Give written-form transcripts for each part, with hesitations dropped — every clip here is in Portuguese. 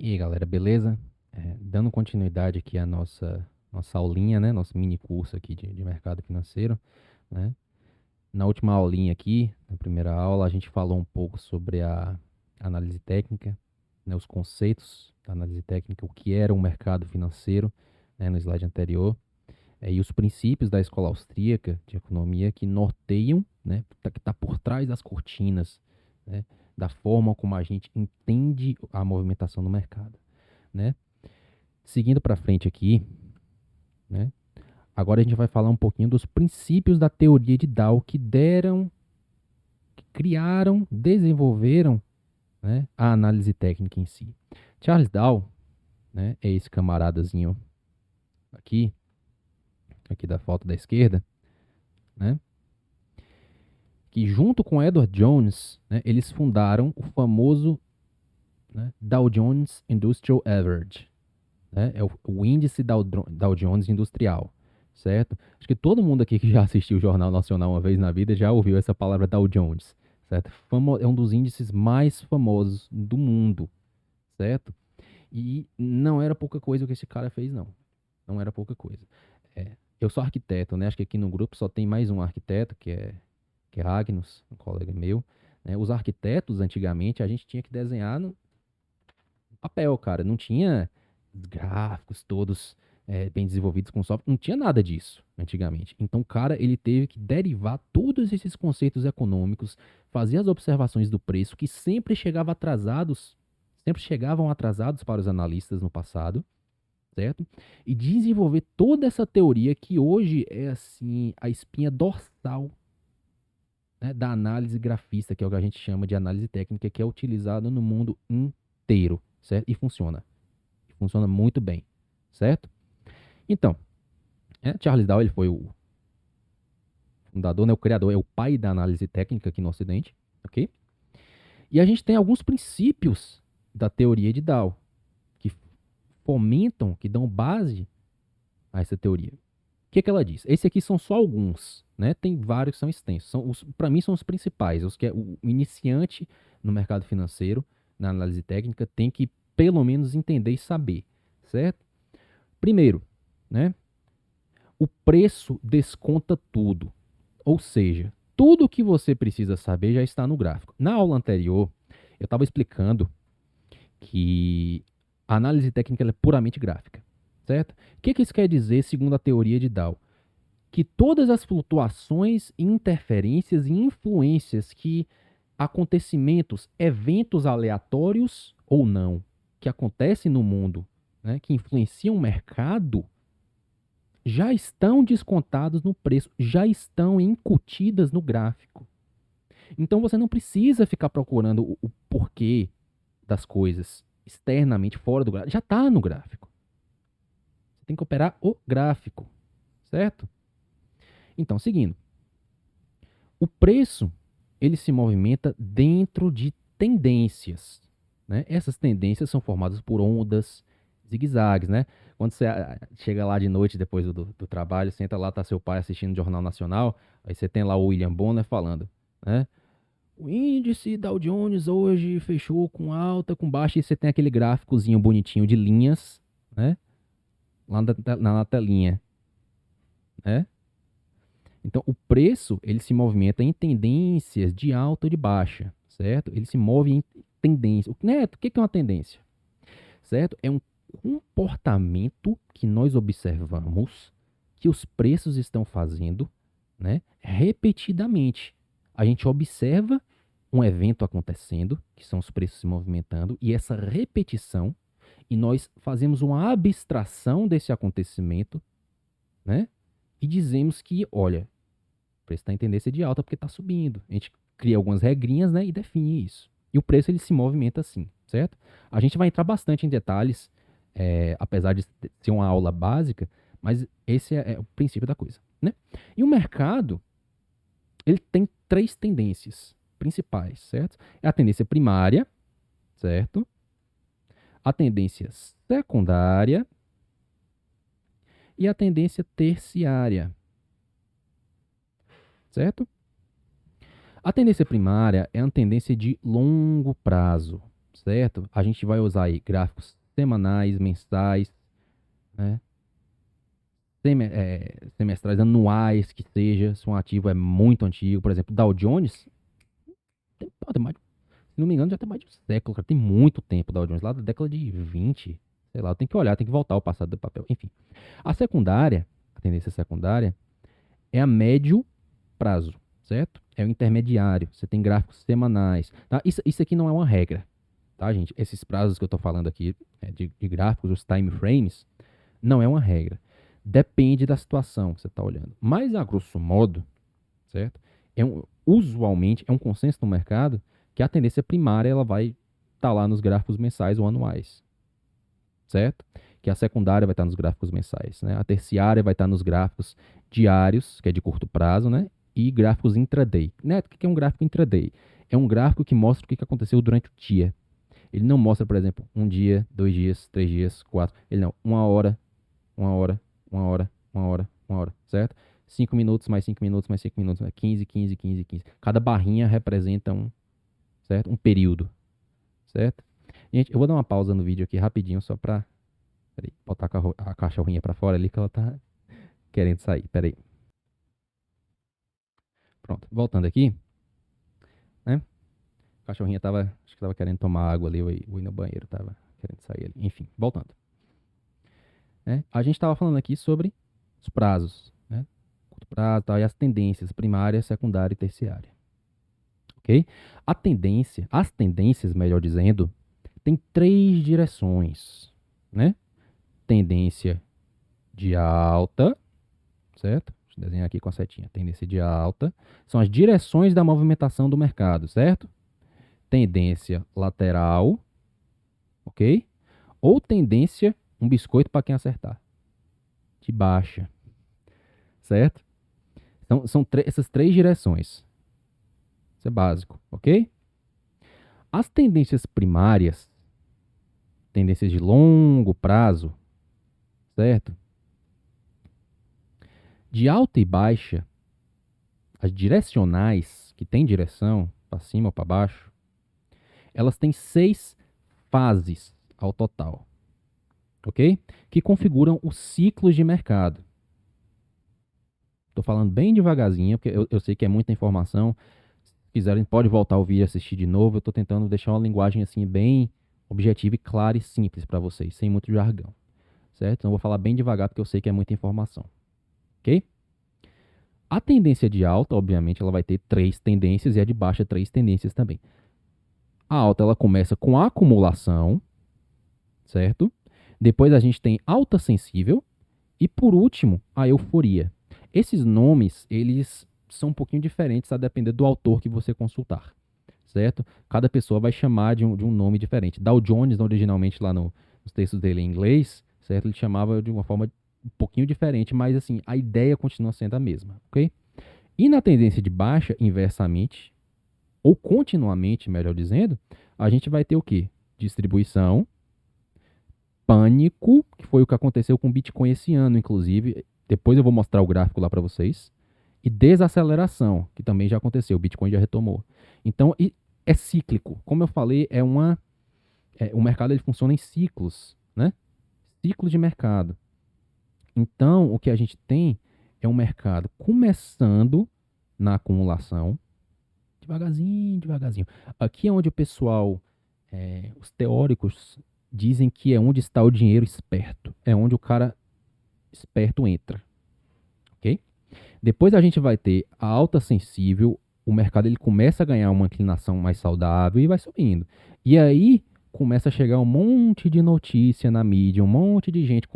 E aí, galera, beleza? Dando continuidade aqui à nossa aulinha, né? Nosso mini curso aqui de mercado financeiro, né? Na última aulinha aqui, na primeira aula, a gente falou um pouco sobre a análise técnica, né? Os conceitos da análise técnica, o que era um mercado financeiro, né? No slide anterior, e os princípios da escola austríaca de economia que norteiam, né? Que tá por trás das cortinas, né? Da forma como a gente entende a movimentação do mercado, né? Seguindo para frente aqui, né? Agora a gente vai falar um pouquinho dos princípios da teoria de Dow que criaram, desenvolveram, né, a análise técnica em si. Charles Dow, né, é esse camaradazinho aqui, aqui da foto da esquerda, né, que junto com Edward Jones, né, eles fundaram o famoso, né, Dow Jones Industrial Average, né? É o índice Dow Jones industrial, certo? Acho que todo mundo aqui que já assistiu o Jornal Nacional uma vez na vida já ouviu essa palavra Dow Jones, certo? É um dos índices mais famosos do mundo, certo? E não era pouca coisa o que esse cara fez, não. Não era pouca coisa. Eu sou arquiteto, né? Acho que aqui no grupo só tem mais um arquiteto, que é Agnus, um colega meu, né? Os arquitetos, antigamente, a gente tinha que desenhar no papel, cara. Não tinha gráficos todos bem desenvolvidos com software. Não tinha nada disso antigamente. Então, o cara, ele teve que derivar todos esses conceitos econômicos, fazer as observações do preço, que sempre chegavam atrasados para os analistas no passado, certo? E desenvolver toda essa teoria que hoje é, assim, a espinha dorsal, né, da análise grafista, que é o que a gente chama de análise técnica, que é utilizada no mundo inteiro, certo? E funciona. Funciona muito bem, certo? Então, Charles Dow, ele foi o fundador, né, o criador, é o pai da análise técnica aqui no Ocidente, ok? E a gente tem alguns princípios da teoria de Dow que fomentam, que dão base a essa teoria. O que, que ela diz? Esses aqui são só alguns, né? Tem vários que são extensos. Para mim, são os principais, os que o iniciante no mercado financeiro, na análise técnica, tem que pelo menos entender e saber, certo? Primeiro, né? O preço desconta tudo. Ou seja, tudo o que você precisa saber já está no gráfico. Na aula anterior, eu estava explicando que a análise técnica é puramente gráfica, certo? O que isso quer dizer segundo a teoria de Dow? Que todas as flutuações, interferências e influências que acontecimentos, eventos aleatórios ou não, que acontecem no mundo, né, que influenciam o mercado, já estão descontados no preço, já estão incutidas no gráfico. Então você não precisa ficar procurando o porquê das coisas externamente fora do gráfico. Já está no gráfico. Você tem que operar o gráfico, certo? Então, seguindo. O preço, ele se movimenta dentro de tendências, né? Essas tendências são formadas por ondas, zigue-zagues, né? Quando você chega lá de noite depois do trabalho, senta lá, tá seu pai assistindo o Jornal Nacional, aí você tem lá o William Bonner falando, né? O índice Dow Jones hoje fechou com alta, com baixa, e você tem aquele gráficozinho bonitinho de linhas, né? Lá na telinha, né? Então, o preço, ele se movimenta em tendências de alta ou de baixa, certo? Ele se move em tendência. O que é uma tendência? Certo? É um comportamento que nós observamos que os preços estão fazendo, né, repetidamente. A gente observa um evento acontecendo, que são os preços se movimentando, e essa repetição, e nós fazemos uma abstração desse acontecimento, né, e dizemos que, olha, o preço está em tendência de alta porque está subindo. A gente cria algumas regrinhas, né, e define isso. E o preço ele se movimenta assim, certo? A gente vai entrar bastante em detalhes, apesar de ser uma aula básica, mas esse é o princípio da coisa, né? E o mercado, ele tem três tendências principais, certo? É a tendência primária, certo? A tendência secundária e a tendência terciária, certo? A tendência primária é uma tendência de longo prazo, certo? A gente vai usar aí gráficos semanais, mensais, né? Semestrais, anuais, que seja, se um ativo é muito antigo, por exemplo, Dow Jones, tem mais, se não me engano, já tem mais de um século, cara, tem muito tempo Dow Jones, lá da década de 20, sei lá, tem que olhar, tem que voltar ao passado do papel, enfim. A secundária, a tendência secundária, é a médio prazo, certo? É o intermediário, você tem gráficos semanais, tá? Isso aqui não é uma regra, tá, gente? Esses prazos que eu estou falando aqui, de gráficos, os time frames, não é uma regra. Depende da situação que você está olhando. Mas, a grosso modo, certo? Usualmente, é um consenso no mercado que a tendência primária ela vai estar lá nos gráficos mensais ou anuais, certo? Que a secundária vai estar nos gráficos mensais, né? A terciária vai estar nos gráficos diários, que é de curto prazo, né? E gráficos intraday. Né? O que é um gráfico intraday? É um gráfico que mostra o que aconteceu durante o dia. Ele não mostra, por exemplo, um dia, 2 dias, 3 dias, 4. Ele não. Uma hora, uma hora, uma hora, uma hora, certo? 5 minutos, mais 5 minutos, mais 5 minutos, 15, 15, 15, 15. Cada barrinha representa certo? Um período, certo? Gente, eu vou dar uma pausa no vídeo aqui rapidinho só pra, peraí, botar a cachorrinha pra fora ali que ela tá querendo sair, peraí. Pronto, voltando aqui, né? A cachorrinha acho que tava querendo tomar água ali, ou ir no banheiro, tava querendo sair ali. Enfim, voltando, né? A gente tava falando aqui sobre os prazos, né? Curto prazo, tal, e as tendências primária, secundária e terciária, ok? As tendências, melhor dizendo, tem três direções, né? Tendência de alta, certo? Deixa eu desenhar aqui com a setinha. Tendência de alta são as direções da movimentação do mercado, certo? Tendência lateral, ok? Ou tendência, um biscoito para quem acertar, de baixa, certo? Então, são essas três direções. Isso é básico, ok? As tendências primárias, tendências de longo prazo, certo? De alta e baixa, as direcionais, que tem direção, para cima ou para baixo, elas têm 6 fases ao total, ok? Que configuram os ciclos de mercado. Estou falando bem devagarzinho, porque eu sei que é muita informação. Se quiserem, pode voltar a ouvir e assistir de novo. Eu estou tentando deixar uma linguagem assim bem objetiva e clara e simples para vocês, sem muito jargão, certo? Então eu vou falar bem devagar porque eu sei que é muita informação, ok? A tendência de alta, obviamente, ela vai ter 3 tendências e a de baixa 3 tendências também. A alta ela começa com a acumulação, certo? Depois a gente tem alta sensível e por último a euforia. Esses nomes eles são um pouquinho diferentes a depender do autor que você consultar, certo? Cada pessoa vai chamar de um nome diferente. Dow Jones originalmente lá nos textos dele em inglês, certo? Ele chamava de uma forma um pouquinho diferente, mas assim a ideia continua sendo a mesma, ok? E na tendência de baixa, inversamente, ou continuamente, melhor dizendo, a gente vai ter o quê? Distribuição, pânico, que foi o que aconteceu com o Bitcoin esse ano, inclusive. Depois eu vou mostrar o gráfico lá para vocês. E desaceleração, que também já aconteceu, o Bitcoin já retomou. Então, é cíclico. Como eu falei, o mercado ele funciona em ciclos, né? Ciclos de mercado. Então, o que a gente tem é um mercado começando na acumulação, devagarzinho, devagarzinho. Aqui é onde o pessoal, os teóricos, dizem que é onde está o dinheiro esperto. É onde o cara esperto entra, ok? Depois a gente vai ter a alta sensível, o mercado ele começa a ganhar uma inclinação mais saudável e vai subindo. E aí começa a chegar um monte de notícia na mídia, um monte de gente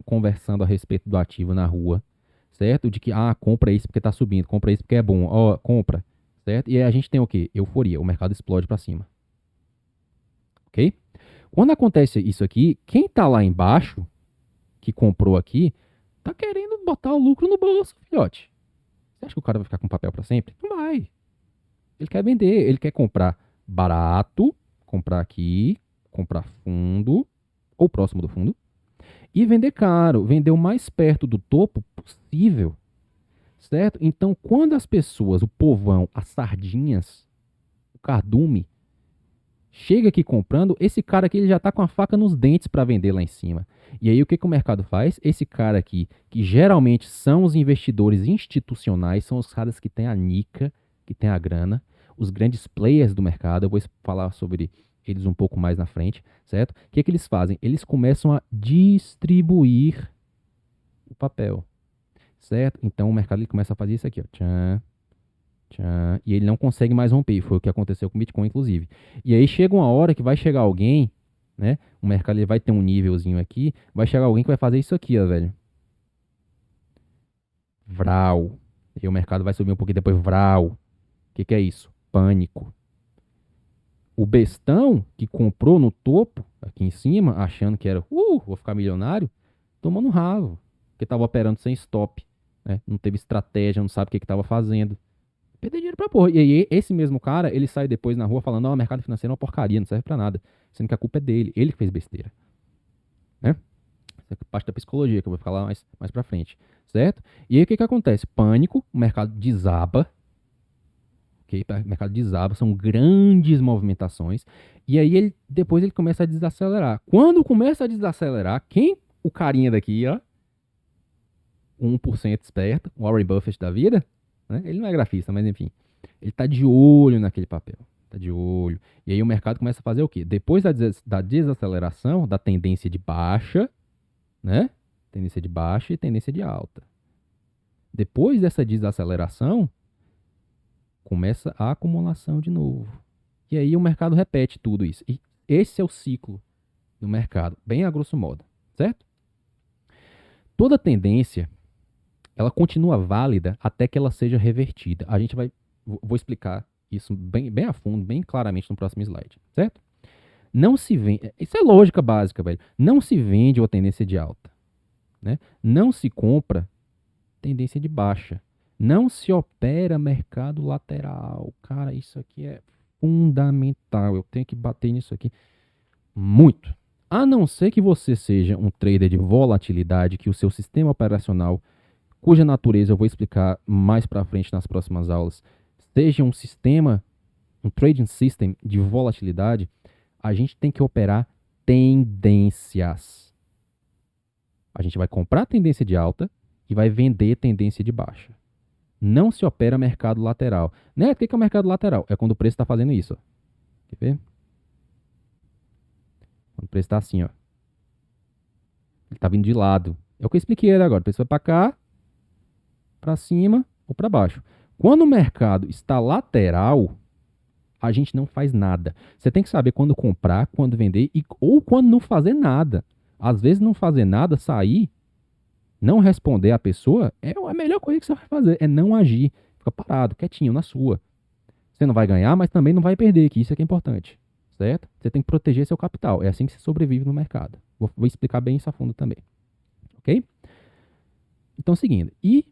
conversando a respeito do ativo na rua, certo? De que, compra isso porque está subindo, compra isso porque é bom, ó, compra, certo? E aí a gente tem o quê? Euforia, o mercado explode para cima, ok? Quando acontece isso aqui, quem está lá embaixo, que comprou aqui, tá querendo botar o lucro no bolso, filhote. Você acha que o cara vai ficar com papel para sempre? Não vai. Ele quer vender, ele quer comprar barato, comprar aqui, comprar fundo, ou próximo do fundo, e vender caro, vender o mais perto do topo possível, certo? Então, quando as pessoas, o povão, as sardinhas, o cardume, chega aqui comprando, esse cara aqui ele já está com a faca nos dentes para vender lá em cima. E aí o que, que o mercado faz? Esse cara aqui, que geralmente são os investidores institucionais, são os caras que têm a nica, que têm a grana, os grandes players do mercado, eu vou falar sobre eles um pouco mais na frente, certo? O que, que eles fazem? Eles começam a distribuir o papel, certo? Então o mercado ele começa a fazer isso aqui, ó. Tchan, tchan, e ele não consegue mais romper. Foi o que aconteceu com o Bitcoin, inclusive. E aí chega uma hora que vai chegar alguém, né? O mercado ele vai ter um nívelzinho aqui. Vai chegar alguém que vai fazer isso aqui, ó, velho. Vral. E o mercado vai subir um pouquinho depois. Vral. O que, que é isso? Pânico. O bestão que comprou no topo, aqui em cima, achando que era, vou ficar milionário, tomou no rabo. Porque tava operando sem stop, né? Não teve estratégia, não sabe o que que tava fazendo. Perder dinheiro pra porra. E aí, esse mesmo cara, ele sai depois na rua falando, ó, o mercado financeiro é uma porcaria, não serve pra nada. Sendo que a culpa é dele, ele que fez besteira, né? Essa é parte da psicologia, que eu vou falar mais pra frente, certo? E aí, o que que acontece? Pânico, o mercado desaba, ok? O mercado desaba, são grandes movimentações. E aí, depois ele começa a desacelerar. Quando começa a desacelerar, o carinha daqui, ó, 1% esperto, o Warren Buffett da vida, né? Ele não é grafista, mas enfim. Ele tá de olho naquele papel. Tá de olho. E aí o mercado começa a fazer o quê? Depois da desaceleração, da tendência de baixa, né? Tendência de baixa e tendência de alta. Depois dessa desaceleração, começa a acumulação de novo. E aí o mercado repete tudo isso. E esse é o ciclo do mercado, bem a grosso modo, certo? Toda tendência ela continua válida até que ela seja revertida. A gente vou explicar isso bem a fundo, bem claramente no próximo slide, certo? Não se vende, isso é lógica básica, velho. Não se vende uma tendência de alta, né? Não se compra tendência de baixa. Não se opera mercado lateral. Cara, isso aqui é fundamental. Eu tenho que bater nisso aqui muito. A não ser que você seja um trader de volatilidade, que o seu sistema operacional cuja natureza eu vou explicar mais para frente nas próximas aulas, seja um sistema, um trading system de volatilidade, a gente tem que operar tendências. A gente vai comprar tendência de alta e vai vender tendência de baixa. Não se opera mercado lateral. Né? O que é o mercado lateral? É quando o preço está fazendo isso. Ó. Quer ver? Quando o preço está assim, ó. Ele está vindo de lado. É o que eu expliquei agora. O preço vai para cá, para cima ou para baixo. Quando o mercado está lateral, a gente não faz nada. Você tem que saber quando comprar, quando vender ou quando não fazer nada. Às vezes não fazer nada, sair, não responder a pessoa, é a melhor coisa que você vai fazer. É não agir. Fica parado, quietinho, na sua. Você não vai ganhar, mas também não vai perder, que isso é que é importante. Certo? Você tem que proteger seu capital. É assim que você sobrevive no mercado. Vou explicar bem isso a fundo também. Ok? Então, seguindo. E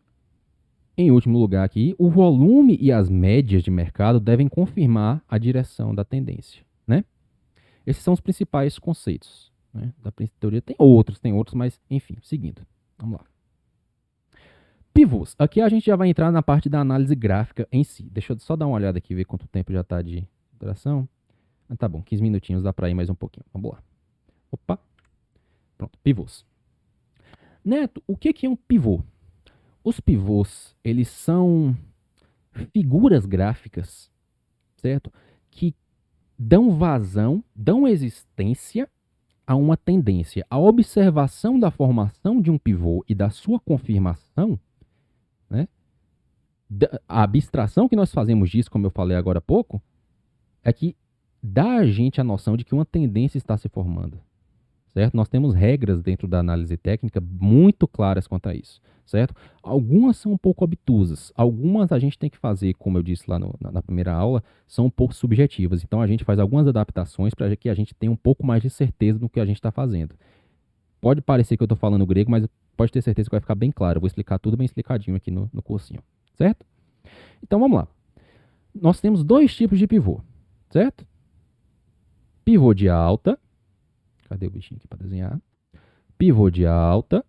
em último lugar aqui, o volume e as médias de mercado devem confirmar a direção da tendência, né? Esses são os principais conceitos, né, da teoria. Tem outros, mas enfim, seguindo. Vamos lá. Pivôs. Aqui a gente já vai entrar na parte da análise gráfica em si. Deixa eu só dar uma olhada aqui, ver quanto tempo já está de duração. Ah, tá bom, 15 minutinhos, dá para ir mais um pouquinho. Vamos lá. Opa. Pronto, pivôs. Neto, o que é um pivô? Os pivôs, eles são figuras gráficas, certo? Que dão vazão, dão existência a uma tendência. A observação da formação de um pivô e da sua confirmação, né? A abstração que nós fazemos disso, como eu falei agora há pouco, é que dá a gente a noção de que uma tendência está se formando. Certo? Nós temos regras dentro da análise técnica muito claras quanto a isso, certo? Algumas são um pouco obtusas, algumas a gente tem que fazer, como eu disse lá na primeira aula, são um pouco subjetivas. Então a gente faz algumas adaptações para que a gente tenha um pouco mais de certeza no que a gente está fazendo. Pode parecer que eu estou falando grego, mas pode ter certeza que vai ficar bem claro. Eu vou explicar tudo bem explicadinho aqui no cursinho, certo? Então vamos lá. Nós temos dois tipos de pivô, certo? Pivô de alta. Cadê o bichinho aqui para desenhar? Pivô de alta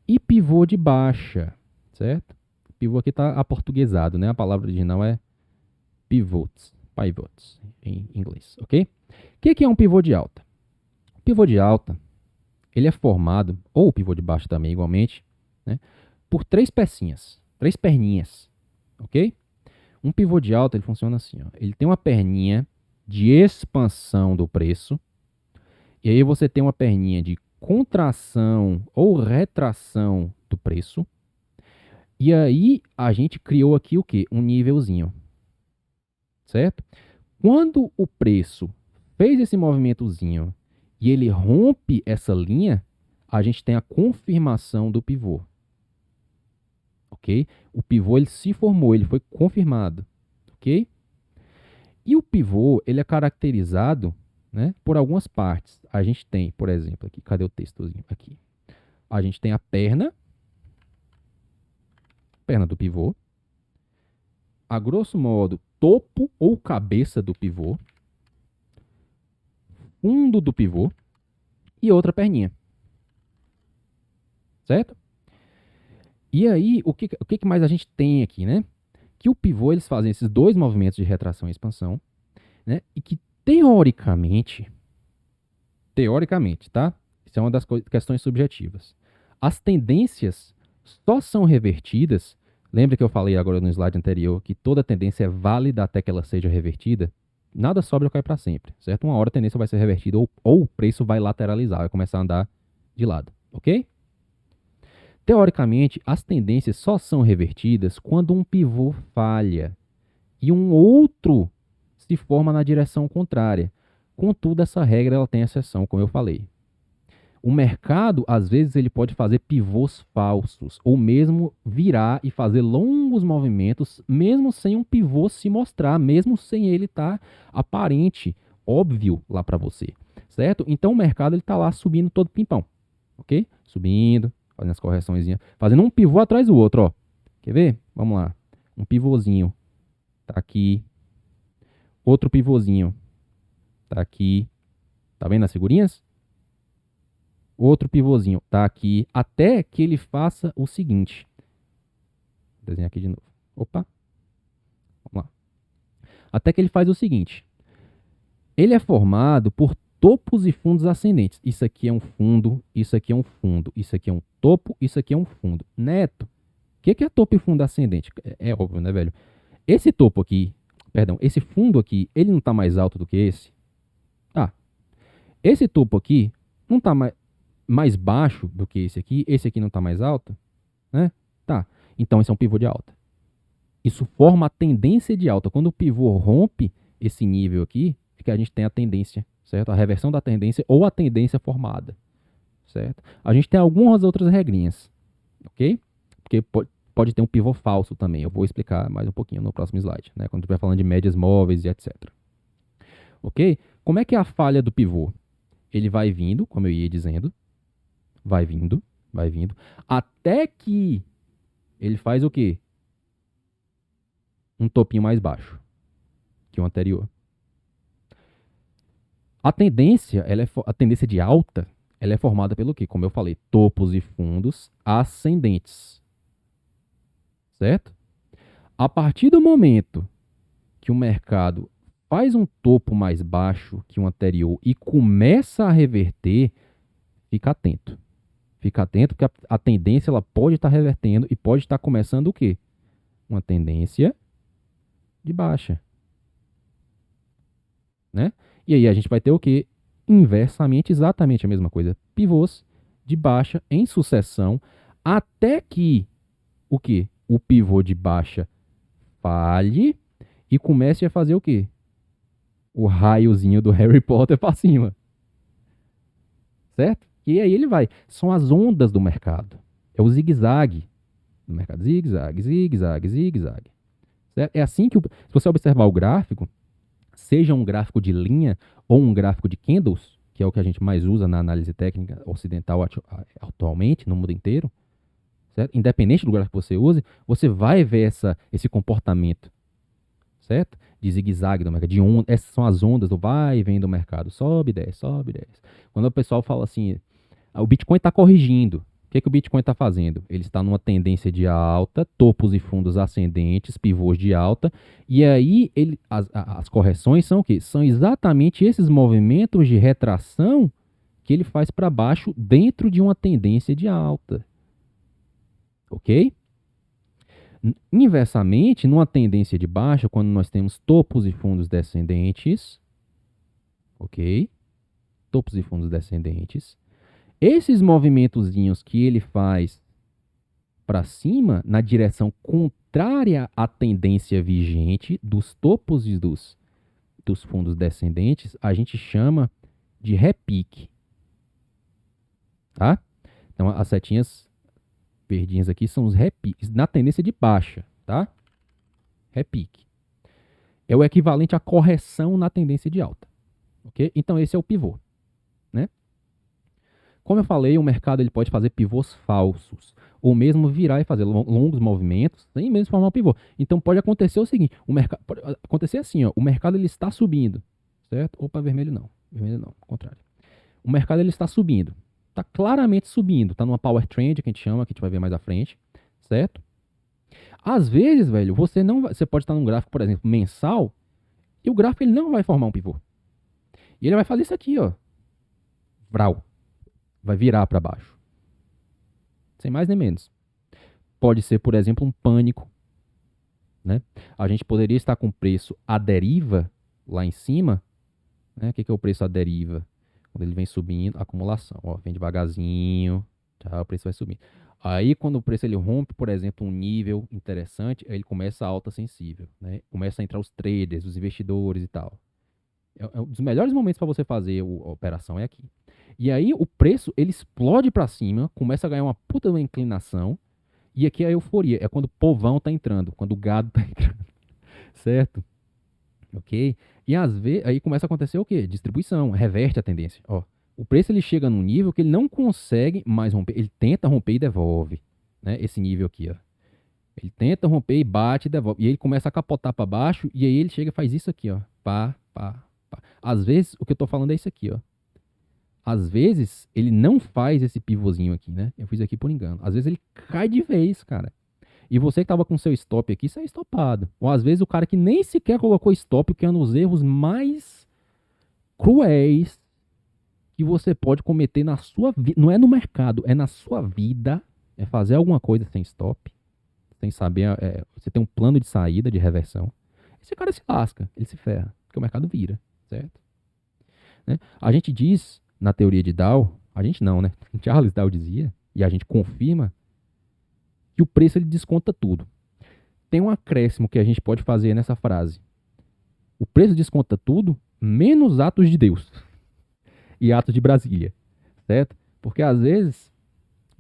e pivô de baixa, certo? Pivô aqui está aportuguesado, né? A palavra original é pivots, pivots. em inglês, ok? O que é um pivô de alta? O pivô de alta, ele é formado, ou o pivô de baixo também igualmente, né, por três pecinhas, três perninhas, ok? Um pivô de alta, ele funciona assim, ó. Ele tem uma perninha de expansão do preço, e aí você tem uma perninha de contração ou retração do preço, e aí a gente criou aqui o quê? Um nívelzinho, certo? Quando o preço fez esse movimentozinho e ele rompe essa linha, a gente tem a confirmação do pivô, ok? O pivô ele se formou, ele foi confirmado, ok? E o pivô ele é caracterizado, né, por algumas partes. A gente tem, por exemplo, aqui, cadê o textozinho? Aqui. A gente tem a perna do pivô, a grosso modo, topo ou cabeça do pivô, fundo do pivô e outra perninha, certo? E aí, o que mais a gente tem aqui, né? Que o pivô, eles fazem esses dois movimentos de retração e expansão, né? E que teoricamente, tá? Isso é uma das questões subjetivas. As tendências só são revertidas. Lembra que eu falei agora no slide anterior que toda tendência é válida até que ela seja revertida? Nada sobe ou cai para sempre, certo? Uma hora a tendência vai ser revertida ou o preço vai lateralizar, vai começar a andar de lado, ok? Teoricamente, as tendências só são revertidas quando um pivô falha e um outro se forma na direção contrária. Contudo, essa regra ela tem exceção, como eu falei. O mercado, às vezes, ele pode fazer pivôs falsos, ou mesmo virar e fazer longos movimentos, mesmo sem um pivô se mostrar, mesmo sem ele estar aparente, óbvio lá para você, certo? Então o mercado ele está lá subindo todo pimpão, ok? Subindo, fazendo as correções, fazendo um pivô atrás do outro, ó. Quer ver? Vamos lá. Um pivôzinho tá aqui, outro pivôzinho tá aqui, tá vendo as figurinhas? Outro pivôzinho tá aqui, até que ele faça o seguinte. Vou desenhar aqui de novo. Opa, vamos lá. Até que ele faz o seguinte. Ele é formado por topos e fundos ascendentes. Isso aqui é um fundo, isso aqui é um fundo, isso aqui é um topo, isso aqui é um fundo. Neto, o que é topo e fundo ascendente? É óbvio, né, velho? Esse topo aqui, perdão, esse fundo aqui, ele não tá mais alto do que esse? Tá. Esse topo aqui não tá mais baixo do que esse aqui não tá mais alto, né? Tá. Então esse é um pivô de alta. Isso forma a tendência de alta. Quando o pivô rompe esse nível aqui, é que a gente tem a tendência, certo? A reversão da tendência ou a tendência formada, certo? A gente tem algumas outras regrinhas, ok? Porque pode ter um pivô falso também. Eu vou explicar mais um pouquinho no próximo slide, né? Quando estiver falando de médias móveis e etc. Ok? Como é que é a falha do pivô? Ele vai vindo, como eu ia dizendo, vai vindo, até que ele faz o quê? Um topinho mais baixo que o anterior. A tendência, a tendência de alta, ela é formada pelo quê? Como eu falei, topos e fundos ascendentes, certo? A partir do momento que o mercado faz um topo mais baixo que o anterior e começa a reverter, fica atento. Fica atento que a tendência ela pode estar revertendo e pode estar começando o quê? Uma tendência de baixa, né? E aí a gente vai ter o quê? Inversamente, exatamente a mesma coisa. Pivôs de baixa em sucessão até que o quê? O pivô de baixa falhe e comece a fazer o quê? O raiozinho do Harry Potter para cima, certo? E aí ele vai. São as ondas do mercado. É o zigue-zague do mercado. Zigue-zague, zigue-zague, zigue-zague. Certo? É assim que, se você observar o gráfico, seja um gráfico de linha ou um gráfico de candles, que é o que a gente mais usa na análise técnica ocidental atualmente, no mundo inteiro, certo? Independente do gráfico que você use, você vai ver esse comportamento, certo? De zigue-zague do mercado, de onda, essas são as ondas do vai e vem do mercado, sobe, desce, sobe, desce. Quando o pessoal fala assim, o Bitcoin está corrigindo, que o Bitcoin está fazendo? Ele está numa tendência de alta, topos e fundos ascendentes, pivôs de alta, e aí as correções são o quê? São exatamente esses movimentos de retração que ele faz para baixo dentro de uma tendência de alta, ok? Inversamente, numa tendência de baixa, quando nós temos topos e fundos descendentes, ok? Topos e fundos descendentes, esses movimentozinhos que ele faz para cima, na direção contrária à tendência vigente dos topos e dos fundos descendentes, a gente chama de repique, tá? Então, as setinhas verdinhas aqui são os repiques na tendência de baixa, tá? Repique. É o equivalente à correção na tendência de alta, ok? Então, esse é o pivô, né? Como eu falei, o mercado ele pode fazer pivôs falsos, ou mesmo virar e fazer longos movimentos, sem mesmo formar um pivô. Então pode acontecer o seguinte, o mercado pode acontecer assim, ó, o mercado ele está subindo, certo? Opa, vermelho não, ao contrário. O mercado ele está subindo, está claramente subindo, está numa power trend que a gente chama, que a gente vai ver mais à frente, certo? Às vezes, velho, você pode estar num gráfico, por exemplo, mensal, e o gráfico ele não vai formar um pivô. E ele vai fazer isso aqui, ó, vral, vai virar para baixo. Sem mais nem menos. Pode ser, por exemplo, um pânico, né? A gente poderia estar com o preço à deriva lá em cima, né? O que é o preço à deriva? Quando ele vem subindo, acumulação, ó, vem devagarzinho, tá? O preço vai subindo. Aí, quando o preço ele rompe, por exemplo, um nível interessante, aí ele começa a alta sensível, né? Começa a entrar os traders, os investidores e tal. É um dos melhores momentos para você fazer a operação é aqui. E aí o preço ele explode para cima, começa a ganhar uma puta de uma inclinação, e aqui é a euforia, é quando o povão tá entrando, quando o gado tá entrando, certo? Ok? E às vezes, aí começa a acontecer o quê? Distribuição, reverte a tendência. Ó, o preço ele chega num nível que ele não consegue mais romper, ele tenta romper e devolve, né? Esse nível aqui, ó. Ele tenta romper e bate e devolve. E aí ele começa a capotar para baixo e aí ele chega e faz isso aqui, ó. Pá, pá, pá. Às vezes, o que eu tô falando é isso aqui, ó. Às vezes, ele não faz esse pivôzinho aqui, né? Eu fiz aqui por engano. Às vezes ele cai de vez, cara. E você que tava com seu stop aqui, sai estopado. Ou às vezes o cara que nem sequer colocou stop, que é um dos erros mais cruéis que você pode cometer na sua vida. Não é no mercado, é na sua vida. É fazer alguma coisa sem stop, sem saber. Você tem um plano de saída, de reversão. Esse cara se lasca, ele se ferra, porque o mercado vira, certo? Né? A gente diz, na teoria de Dow, a gente não, né? Charles Dow dizia, e a gente confirma, que o preço ele desconta tudo. Tem um acréscimo que a gente pode fazer nessa frase. O preço desconta tudo, menos atos de Deus e atos de Brasília, certo? Porque às vezes,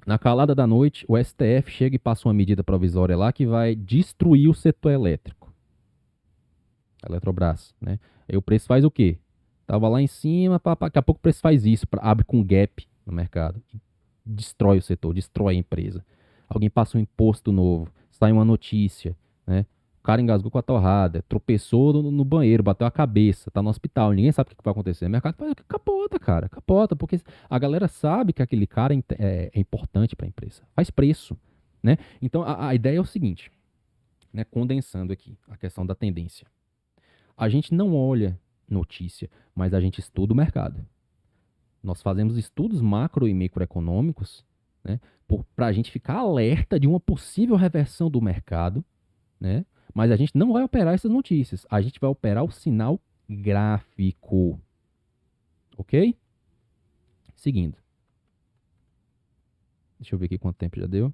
na calada da noite, o STF chega e passa uma medida provisória lá que vai destruir o setor elétrico, a Eletrobras, né? Aí o preço faz o quê? Tava lá em cima, daqui a pouco o preço faz isso, abre com gap no mercado, destrói o setor, destrói a empresa. Alguém passa um imposto novo, sai uma notícia, né? O cara engasgou com a torrada, tropeçou no banheiro, bateu a cabeça, tá no hospital, ninguém sabe o que vai acontecer. O mercado capota, cara, capota, porque a galera sabe que aquele cara é importante para a empresa, faz preço, né? Então a ideia é o seguinte, né? Condensando aqui a questão da tendência. A gente não olha notícia, mas a gente estuda o mercado. Nós fazemos estudos macro e microeconômicos, né, para a gente ficar alerta de uma possível reversão do mercado, né? Mas a gente não vai operar essas notícias. A gente vai operar o sinal gráfico, ok? Seguindo. Deixa eu ver aqui quanto tempo já deu.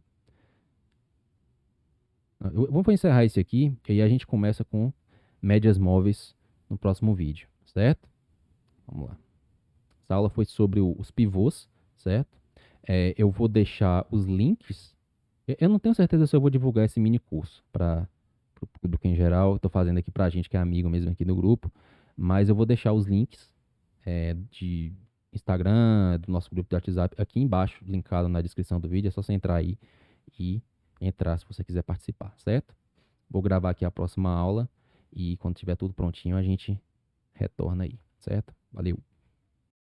Vamos encerrar esse aqui, e aí a gente começa com médias móveis no próximo vídeo, certo? Vamos lá. Essa aula foi sobre os pivôs, certo? Eu vou deixar os links. Eu não tenho certeza se eu vou divulgar esse mini curso para o público em geral. Estou fazendo aqui para a gente que é amigo mesmo aqui no grupo. Mas eu vou deixar os links de Instagram, do nosso grupo de WhatsApp aqui embaixo, linkado na descrição do vídeo. É só você entrar aí e entrar se você quiser participar, certo? Vou gravar aqui a próxima aula e quando tiver tudo prontinho a gente retorna aí, certo? Valeu!